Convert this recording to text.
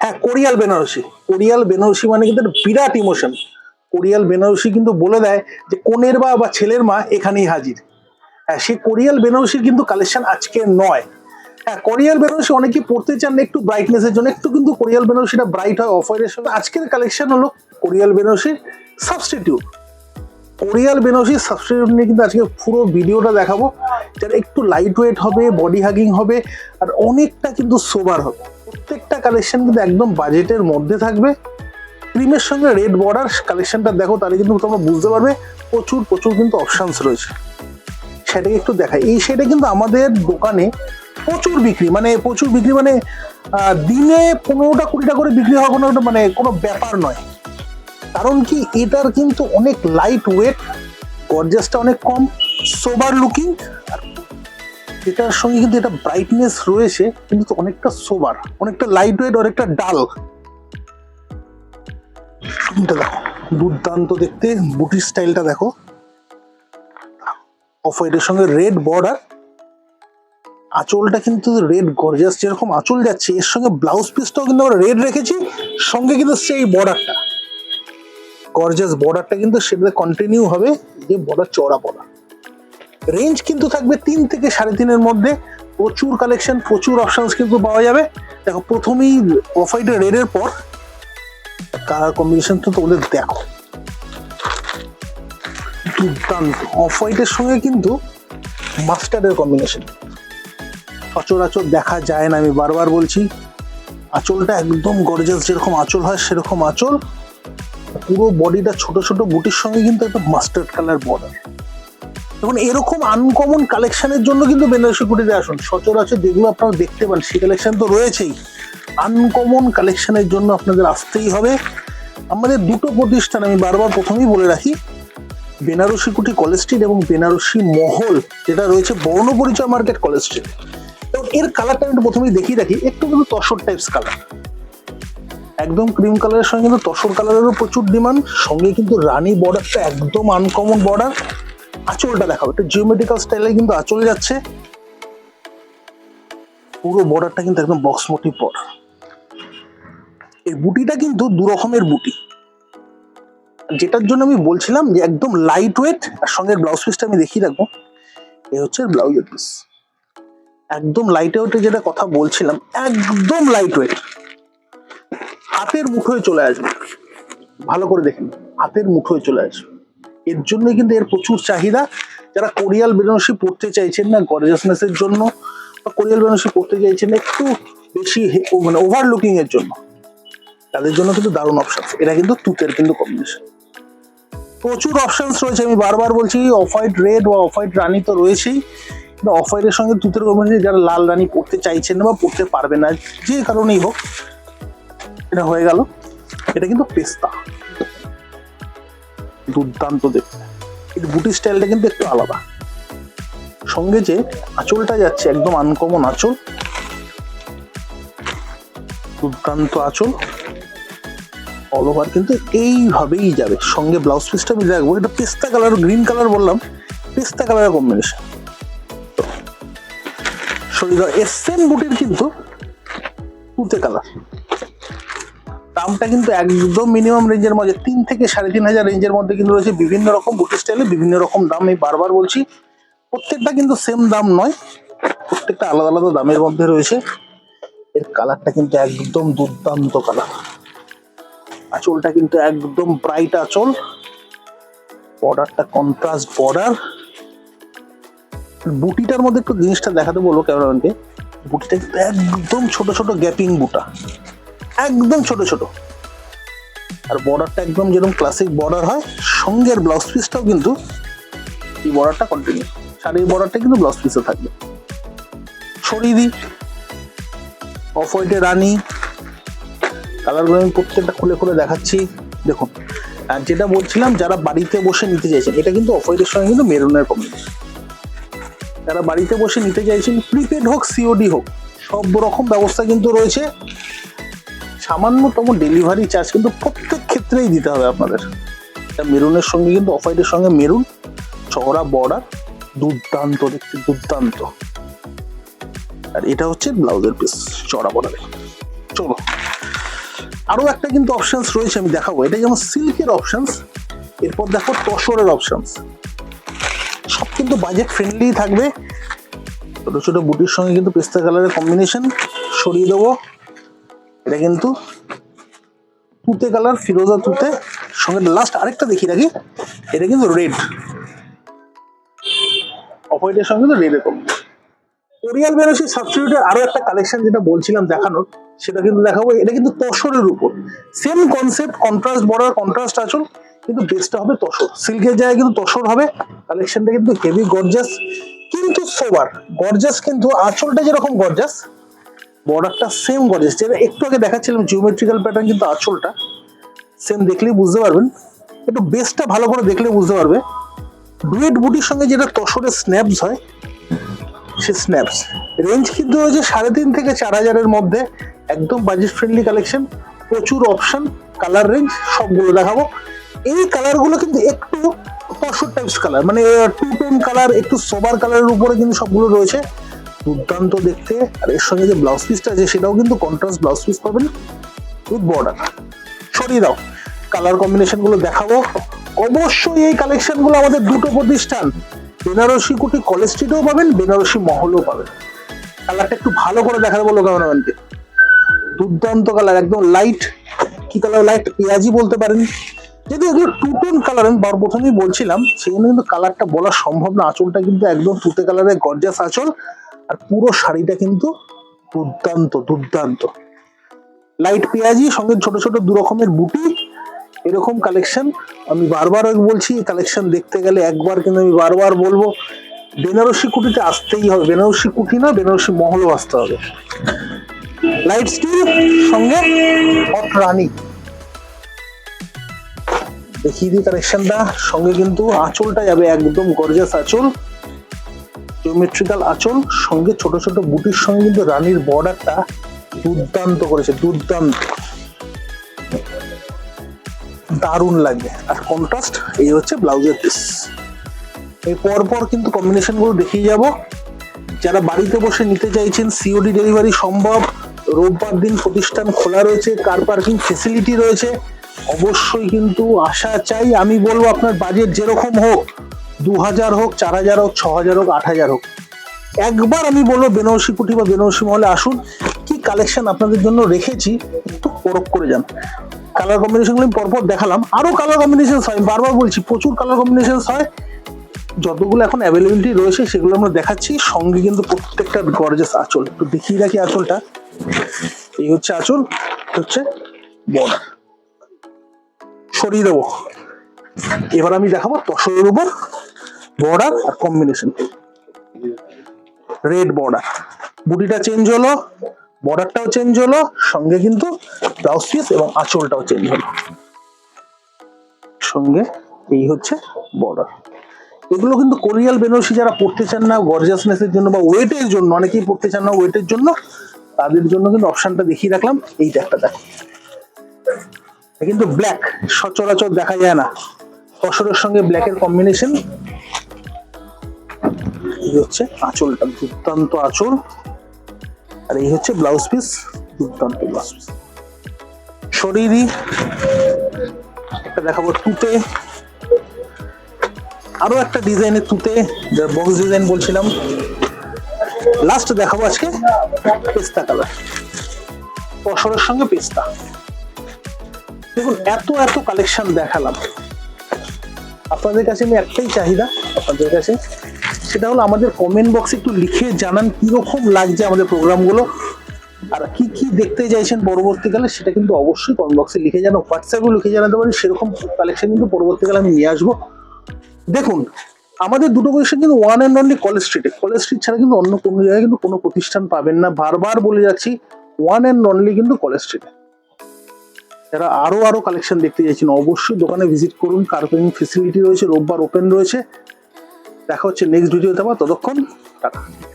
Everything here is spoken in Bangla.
হ্যাঁ, কোরিয়াল বেনারসি। কোরিয়াল বেনারসি মানে কিন্তু একটা বিরাট ইমোশন। কোরিয়াল বেনারসি কিন্তু বলে দেয় যে কনের বা ছেলের মা এখানেই হাজির। হ্যাঁ, সেই কোরিয়াল বেনারসির কিন্তু কালেকশন আজকের নয়। হ্যাঁ, কোরিয়াল বেনারসি অনেকেই পড়তে চান না একটু ব্রাইটনেসের জন্য, একটু কিন্তু কোরিয়াল বেনারসিটা ব্রাইট হয় অফ হোয়াইটের সঙ্গে। আজকের কালেকশন হলো কোরিয়াল বেনারসির সাবস্টিটিউট। কোরিয়াল বেনারসির সাবস্টিটিউট নিয়ে কিন্তু আজকে পুরো ভিডিওটা দেখাবো, যারা একটু লাইট ওয়েট হবে, বডি হাগিং হবে, আর অনেকটা কিন্তু সোবার হবে। প্রত্যেকটা কালেকশন কিন্তু একদম বাজেটের মধ্যে থাকবে। ক্রিমের সঙ্গে রেড বর্ডার কালেকশনটা দেখো, তাহলে কিন্তু তোমরা বুঝতে পারবে প্রচুর প্রচুর কিন্তু অপশনস রয়েছে। সেটাকে একটু দেখাই। এই সেটা কিন্তু আমাদের দোকানে প্রচুর বিক্রি, মানে প্রচুর বিক্রি মানে দিনে 15টা 20টা করে বিক্রি হওয়া কোনো ব্যাপার নয়। কারণ কি, এটার কিন্তু অনেক লাইট ওয়েট, গর্জাসটা অনেক কম, সোবার লুকিং, এটার সঙ্গে কিন্তু এটা ব্রাইটনেস রয়েছে কিন্তু অনেকটা সোবার, অনেকটা লাইট ওয়েট, অনেকটা ডাল। এটা দেখো দুর্দান্ত দেখতে, বুটি স্টাইলটা দেখো, অফ হোয়াইটের সঙ্গে রেড বর্ডার। আঁচলটা কিন্তু রেড গর্জাস, যেরকম আঁচল যাচ্ছে এর সঙ্গে ব্লাউজ পিসটাও কিন্তু আমরা রেড রেখেছি, সঙ্গে কিন্তু সেই বর্ডারটা, গর্জাস বর্ডারটা কিন্তু সেটাতে কন্টিনিউ হবে, যে বর্ডার চওড়া বর্ডার। রেঞ্জ কিন্তু থাকবে 3 থেকে 3.5-এর মধ্যে। প্রচুর কালেকশন, প্রচুর অপশনস কিন্তু পাওয়া যাবে। দেখো প্রথমেই অফ হোয়াইটের রেডের পর কালার কম্বিনেশন তো ওদের দেখো দুর্দান্ত। অফ হোয়াইটের সঙ্গে কিন্তু মাস্টার্ডের কম্বিনেশন সচরাচর দেখা যায় না, আমি বারবার বলছি। আঁচলটা একদম গর্জাস, যেরকম আঁচল হয় সেরকম আঁচল, পুরো বডিটা ছোট ছোট বুটির সঙ্গে কিন্তু একটা মাস্টার্ড কালার বর্ডার। এখন এরকম আনকমন কালেকশনের জন্য কিন্তু বেনারসি কুটিতে আসুন। সচরাচর যেগুলো আপনারা দেখতে পান সেই কালেকশন তো রয়েছেই, আনকমন কালেকশনের জন্য আপনাদের আসতেই হবে। আমাদের দুটো প্রতিষ্ঠান আমি বারবার প্রথমেই বলে রাখি, বেনারসি কুটি কলেজ স্ট্রিট এবং বেনারসি মহল, যেটা রয়েছে বর্ণপরিচয় মার্কেট কলেজ স্ট্রিট। এবং এর কালারটা আমি প্রথমেই দেখিয়ে রাখি, একটু কিন্তু তসর টাইপস কালার, একদম ক্রিম কালারের সঙ্গে কিন্তু তসর কালারেরও প্রচুর ডিমান্ড। সঙ্গে কিন্তু রানী বর্ডারটা একদম আনকমন বর্ডার। আঁচলটা দেখাবো, একটা জিওমেট্রিক্যাল স্টাইলে কিন্তু আঁচল যাচ্ছে, পুরো বর্ডারটা কিন্তু একদম বক্স মোটিভ বর্ডার। এই বুটিটা কিন্তু দু রকমের বুটি, যেটার জন্য আমি বলছিলাম যে একদম লাইট ওয়েট, আর সঙ্গে ব্লাউজ পিসটা আমি দেখিয়ে রাখবো। এই হচ্ছে ব্লাউজের পিস, একদম লাইট ওয়েটে, যেটা কথা বলছিলাম একদম লাইট ওয়েট, হাতের মুঠোয় চলে আসবে। ভালো করে দেখেন, হাতের মুঠোয় চলে আসবে। এর জন্য কিন্তু এর প্রচুর চাহিদা। যারা কোরিয়াল বেনারসি পড়তে চাইছেন না গর্জাসনেসের জন্য, বা কোরিয়াল বেনারসি পড়তে চাইছেন না একটু বেশি মানে ওভার লুকিং এর জন্য, তাদের জন্য কিন্তু দারুণ অপশন। এটা কিন্তু তুতের কিন্তু কম্বিনেশন, প্রচুর অপশনস রয়েছে। আমি বারবার বলছি অফ হোয়াইট রেড বা অফ হোয়াইট রানী তো রয়েছেই, কিন্তু অফ হোয়াইটের সঙ্গে তুতের কম্বিনেশন, যারা লাল রানী পড়তে চাইছেন না বা পড়তে পারবে না যে কারণেই হোক, এটা হয়ে গেল। এটা কিন্তু পেস্তা, দুর্দান্ত দেখতে। এই বুটি স্টাইলটা কিন্তু একটু আলাদা। সঙ্গে যে আঁচলটা যাচ্ছে একদম আনকমন আঁচল, দুর্দান্ত আঁচল, অল ওভার কিন্তু এইভাবেই যাবে। সঙ্গে ব্লাউজ পিসটা আমি দেখবো, এটা পেস্তা কালার, গ্রিন কালার বললাম, পেস্তা কালারের কম্বিনেশন। শরীর এসএন বুটির কিন্তু তুতে কালার। দামটা কিন্তু একদম মিনিমাম রেঞ্জের মধ্যে, 3 থেকে 3,500 রেঞ্জের মধ্যে কিন্তু রয়েছে। বিভিন্ন রকম বুটি স্টাইলে বিভিন্ন রকম দাম, আমি বারবার বলছি প্রত্যেকটা কিন্তু সেম দাম নয়, প্রত্যেকটা আলাদা আলাদা দামের মধ্যে রয়েছে। এর কালারটা কিন্তু একদম দুর্দান্ত কালার। আঁচলটা কিন্তু একদম ব্রাইট আঁচল, বর্ডারটা কন্ট্রাস্ট বর্ডার। বুটিটার মধ্যে একটু জিনিসটা দেখাতে বলবো ক্যামেরাম্যানকে, বুটিটা কিন্তু একদম ছোট ছোট গ্যাপিং বুটা, একদম ছোট ছোট, আর বর্ডারটা একদম যেরকম ক্লাসিক বর্ডার হয়। সঙ্গের ব্লাউজ পিসটাও কিন্তু এই বর্ডারটা কন্টিনিউ, শাড়ির বর্ডারটা কিন্তু ব্লাউজ পিসে থাকবে। সরিয়ে দিই অফ হোয়াইটে রানী কালারগুলো আমি প্রত্যেকটা খুলে খুলে দেখাচ্ছি। দেখুন, আর যেটা বলছিলাম যারা বাড়িতে বসে নিতে চাইছেন, এটা কিন্তু অফ হোয়াইটের সঙ্গে কিন্তু মেরুনের কম্বিনেশন। যারা বাড়িতে বসে নিতে চাইছেন, প্রিপেড হোক সিওডি হোক, সব রকম ব্যবস্থা কিন্তু রয়েছে। সামান্যতম ডেলিভারি চার্জ কিন্তু প্রত্যেক ক্ষেত্রেই দিতে হবে আপনাদের। এটা মেরুনের সঙ্গে কিন্তু অফ হোয়াইটের সঙ্গে মেরুন, চওড়া বর্ডার, দুর্দান্ত দেখতে, দুর্দান্ত। আর এটা হচ্ছে ব্লাউজের পিস, চওড়া বর্ডারে। চলো আরো একটা কিন্তু অপশনস রয়েছে, আমি দেখাবো। এটা যেমন সিল্কের অপশনস, এরপর দেখো তসরের অপশনস। সব কিন্তু বাজেট ফ্রেন্ডলি থাকবে। ছোট ছোট বুটির সঙ্গে কিন্তু পেস্তা কালারের কম্বিনেশন। সরিয়ে দেবো, এটা কিন্তু তুতে কালার, ফিরোজা তুতে সঙ্গে লাস্ট আরেকটা দেখিয়ে রাখি, এটা কিন্তু রেড, অফ হোয়াইটের সঙ্গে কিন্তু রেড এর কোরিয়াল বেনারসি সাবস্টিটিউটের আরো একটা কালেকশন যেটা বলছিলাম দেখানোর, সেটা কিন্তু দেখাবো। এটা কিন্তু তসরের উপর, same concept, contrast border, contrast আঁচল, কিন্তু বেসটা হবে তসর। সিল্কের জায়গায় কিন্তু তসর হবে। কালেকশনটা কিন্তু হেভি গর্জাস, কিন্তু সোবার গর্জাস, কিন্তু আঁচলটা যেরকম গর্জাস, বর্ডারটা সেম গর্জাস। যেটা একটু আগে দেখাচ্ছিলাম জিওমেট্রিক্যাল প্যাটার্ন, কিন্তু আঁচলটা সেম, দেখলেই বুঝতে পারবেন। একটু বেসটা ভালো করে দেখলে বুঝতে পারবে। ডুয়েট বুটির সঙ্গে যেটা তসরের স্ন্যাপস হয়, সে স্ন্যাপস রেঞ্জ কিন্তু হয়েছে 3.5 থেকে 4,000-এর মধ্যে। একদম বাজেট ফ্রেন্ডলি কালেকশন, প্রচুর অপশন, কালার রেঞ্জ সবগুলো দেখাবো। এই কালারগুলো কিন্তু একটু তসর টাইপস কালার, মানে টু টোন কালার, একটু সোবার কালারের উপরে কিন্তু সবগুলো রয়েছে। দুর্দান্ত দেখতে। আর এর সঙ্গে যে ব্লাউজ পিসটা আছে সেটাও কিন্তু কন্ট্রাস্ট ব্লাউজ পিস পাবেন উইথ বর্ডার। সরিয়ে দাও, কালার কম্বিনেশন গুলো দেখাবো। অবশ্যই এই কালেকশন গুলো আমাদের দুটো প্রতিষ্ঠান, বেনারসি কুটি কলেজ স্ট্রিটেও পাবেন, বেনারসি মহলেও পাবেন। কালারটা একটু ভালো করে দেখা দেবো ক্যামেরাম্যানকে। দুর্দান্ত কালার, একদম লাইট, কি কালার, লাইট পেঁয়াজি বলতে পারেন। যদি এগুলো টু টোন কালার, আমি প্রথমেই বলছিলাম, সেখানে কিন্তু কালারটা বলা সম্ভব না। আঁচলটা কিন্তু একদম তুতে কালারের গর্জাস আঁচল, আর পুরো শাড়িটা কিন্তু দুর্দান্ত দুর্দান্ত লাইট পেঁয়াজি, সঙ্গে ছোট ছোট দু রকমের বুটি। এরকম কালেকশন আমি বারবার বলছি, কালেকশন দেখতে গেলে একবার, কিন্তু আমি বারবার বলবো বেনারসি কুটিতে আসতেই হবে। বেনারসি কুটি না, বেনারসি মহলও আসতে হবে। লাইট স্টিল সঙ্গে হট রানী দেখিয়ে দিই কালেকশনটা। সঙ্গে কিন্তু আঁচলটা যাবে একদম গর্জাস আঁচল, জিওমেট্রিক্যাল আঁচল, সঙ্গে ছোট ছোট বুটির সঙ্গে কিন্তু রানীর বর্ডারটা দুর্দান্ত করেছে, দুর্দান্ত, দারুণ লাগবে। আর কন্ট্রাস্ট, এই হচ্ছে ব্লাউজের পিস। এই পরপর কিন্তু কম্বিনেশন গুলো দেখিয়ে যাব। যারা বাড়িতে বসে নিতে চাইছেন, সিওডি ডেলিভারি সম্ভব। রোববার দিন প্রতিষ্ঠান খোলা রয়েছে, কার পার্কিং ফেসিলিটি রয়েছে। অবশ্যই কিন্তু আসা চাই। আমি বলবো আপনার বাজেট যেরকম হোক, 2,000 হোক, 4,000 হোক, 6,000 হোক, 8,000 হোক, একবার আমি বলবো বেনারসি কুটি বা বেনারসি মহলে আসুন। কি কালেকশন আপনাদের জন্য রেখেছি, একটু পরখ করে যান। কালার কম্বিনেশন গুলো পরপর দেখালাম, আরো কালার কম্বিনেশন হয়, বারবার বলছি প্রচুর কালার কম্বিনেশন হয়। যতগুলো এখন অ্যাভেলেবিলিটি রয়েছে সেগুলো আমরা দেখাচ্ছি। সঙ্গে কিন্তু প্রত্যেকটা গর্জাস আঁচল, একটু দেখিয়ে রাখি আঁচলটা। এই হচ্ছে আঁচল, হচ্ছে বর্ডার। সরিয়ে দেবো, এবার আমি দেখাবো তসরের উপর বর্ডার আর কম্বিনেশন। রেড বর্ডার, বুটিটা চেঞ্জ হলো, বর্ডারটাও চেঞ্জ হলো, সঙ্গে কিন্তু ব্লাউজ পিস এবং আঁচলটাও চেঞ্জ হলো। সঙ্গে এই হচ্ছে বর্ডার। এগুলো কিন্তু কোরিয়াল বেনারসি যারা পড়তে চান না গর্জাসনেসের জন্য বা ওয়েটের জন্য, অনেকেই পড়তে চান না ওয়েটের জন্য, তাদের জন্য কিন্তু অপশনটা দেখিয়ে রাখলাম। এইটা একটা দেখো, কিন্তু ব্ল্যাক সচরাচর দেখা যায় না, তসরের সঙ্গে ব্ল্যাকের কম্বিনেশন। এই হচ্ছে আঁচলটা, দুর্দান্ত আঁচল, আর এই হচ্ছে ব্লাউজ পিস, দুর্দান্ত ব্লাউজ পিস। সরিয়ে দিই, একটা দেখাবো তুতে, আরো একটা ডিজাইনের তুতে, যার বক্স ডিজাইন বলছিলাম। লাস্ট দেখাবো আজকে পেস্তা কালার, তসরের সঙ্গে পেস্তা। দেখুন এত এত কালেকশন দেখালাম, আপনাদের কাছে আমি একটাই চাহিদা আপনাদের কাছে, সেটা হলো আমাদের কমেন্ট বক্সে একটু লিখে জানান কিরকম লাগছে আমাদের প্রোগ্রামগুলো, আর কি কি দেখতে চাইছেন পরবর্তীকালে, সেটা কিন্তু অবশ্যই কমেন্ট বক্সে লিখে জানান। হোয়াটসঅ্যাপে লিখে জানাতে পারেন, সেরকম কালেকশন কিন্তু পরবর্তীকালে আমি নিয়ে আসবো। দেখুন আমাদের দুটো প্রতিষ্ঠান কিন্তু ওয়ান অ্যান্ড অনলি কলেজ স্ট্রিটে, কলেজ স্ট্রিট ছাড়া কিন্তু অন্য কোনো জায়গায় কিন্তু কোনো প্রতিষ্ঠান পাবেন না। বারবার বলে যাচ্ছি, ওয়ান অ্যান্ড অনলি কিন্তু কলেজ স্ট্রিটে। যারা আরো আরো কালেকশন দেখতে চাইছেন অবশ্যই দোকানে ভিজিট করুন, কার পার্কিং ফেসিলিটি রয়েছে, রোববার ওপেন রয়েছে। দেখা হচ্ছে নেক্সট ভিডিওতে, ততক্ষণ টাটা।